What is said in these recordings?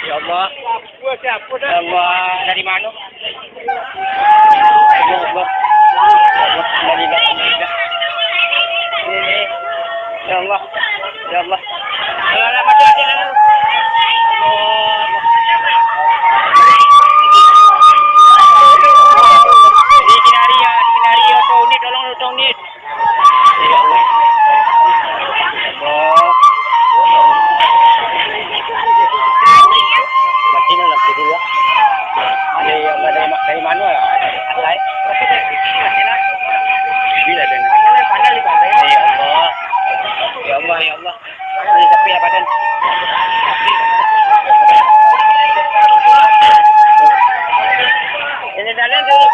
Ya Allah. Allah, dari mana? Ya Allah. Ya Allah. Ya Allah. Allah mati lagi lalu. Di kinari ya, tolong ni. Ya Allah. Mati na lang dulu. Dari mana? Atlay. Bila dan. Ya Allah. Ya Allah, ya Allah. Ini sepi apa dan? Ini dalam dulu.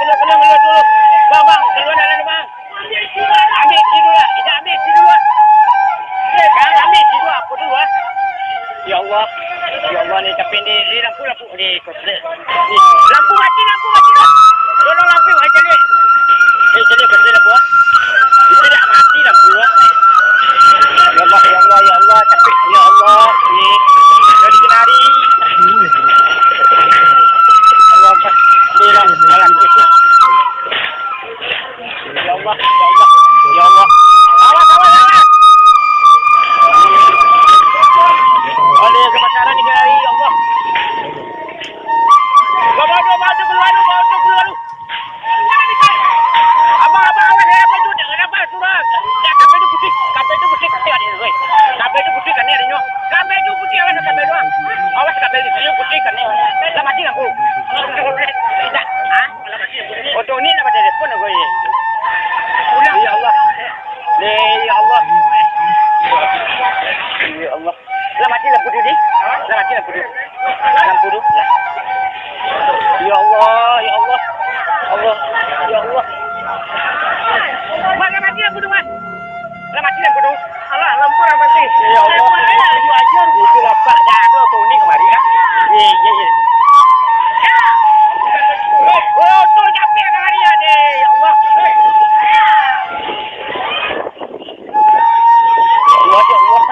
Bang, keluar dalam bang. Ambil situ lah. Kita ambil situ lah. Kan ambil situ aku dulu ah. Ya Allah. Ya Allah ni tapi ni lampu ni koslet. Ni lampu mati dah. Tolong lampu ai cari. Cari koslet lampu ah. Itu dah mati lampu ah. Ya Allah tapi ya Allah ni dari kenari. Allah ni lah alam itu. Ya Allah. Awas. Oleh kebakaran di kenari ya Allah. Bawa keluar. Abang awas apa itu? Kenapa surat? Kabel itu putih kan ni oi. Kabel itu putih kan ni adanya. Kabel itu putih awas kabel itu. Awas kabel itu putih kan ni. Dah mati lampu. Tidak. Auto ni nak baca telefon aku ni. Ya Allah. Ya Allah. Ya Allah. Dah mati lampu tu ni. Lampu tu. Ya Allah. Allah. Ya Allah. Mana mati lampu tu, Mas? Dah mati lampu tu. Alah, lampu dah mati. Ya Allah. Itu ajar. Itu lapak dah tu auto ni kemari ah. Ya. Oh, tu capek kemari ah ni. Ya Allah. Ya Allah.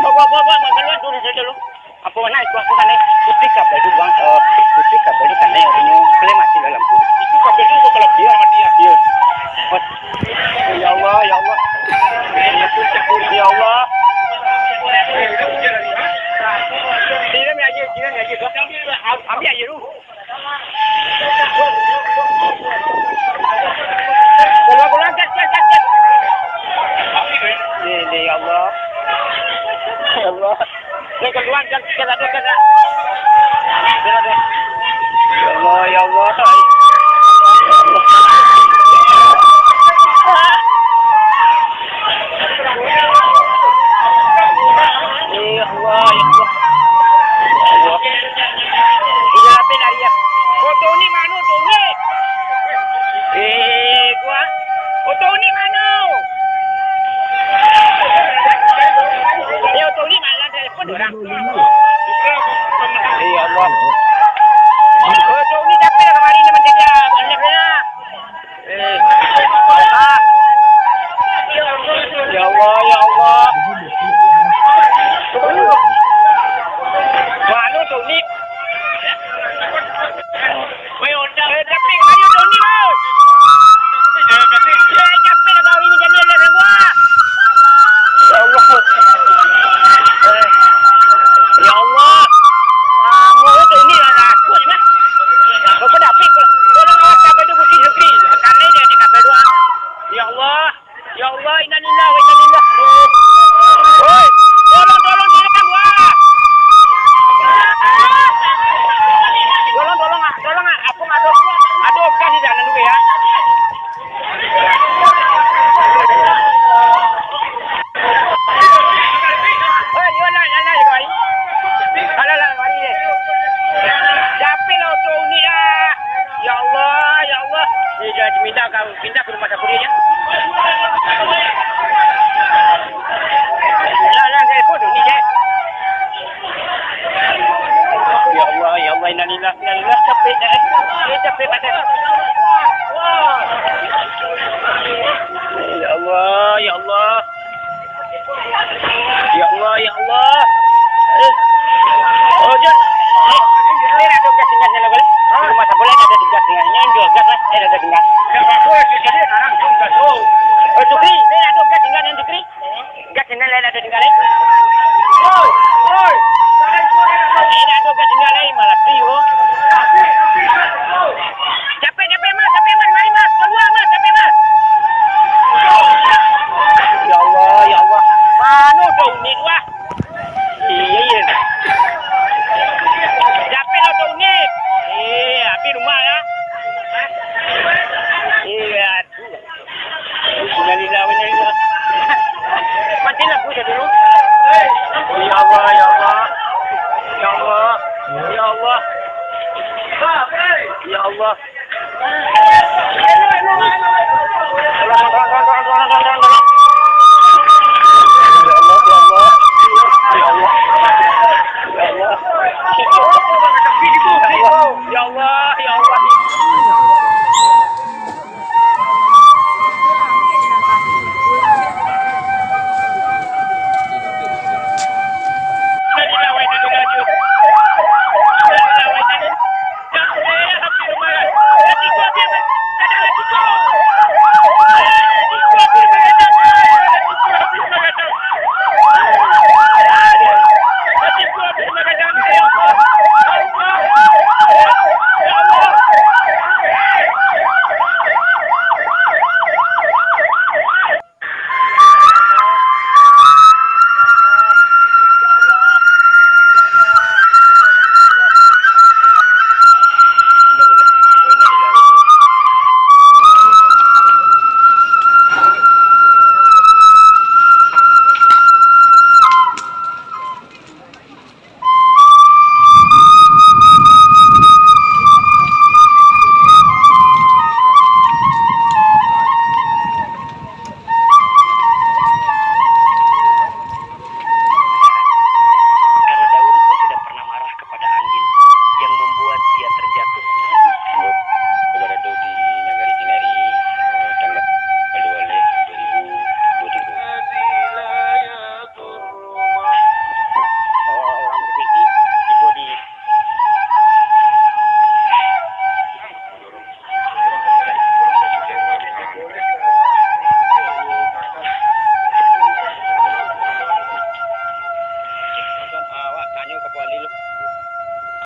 Bawa keluar dulu. Apa mana itu aku kan ni putih kabel itu bang. Putih kabel itu kan ni orangnya boleh mati dalam tu. Itu kabel itu kalau dia mati ya. Ya Allah. Ya Allah. Siram aja tu. Ambil aja tu. Keluar cat. Ni Allah. Ya Allah. Ni keluar cat ada. Ya Allah. Tolong, aku aduk kasih jalan dulu ya. pindah ke rumah sakit dia. Lah telepon tu ni je. Ya Allah, innalillah, capek dah. Capek badan. Ya Allah. Ya Allah. Oh, John. Ini ada gas tinggalnya lah boleh. Rumah saya boleh ada gas tinggalnya. Ini juga gas lah. Ada tinggal. Oh, Sukri. Ini ada gas tinggalnya Sukri. Gas tinggalnya ada tinggalnya. Ini ada gas tinggalnya malah trio. Capek mas. Mari mas. Keluar mas. Capek mas. Ya Allah. Mana tu ni wah. Iya. Capek lah tu ni. Api rumah ya. Iya. Innalillah. Mati lampu saya dulu. Ya Allah. Ya Allah.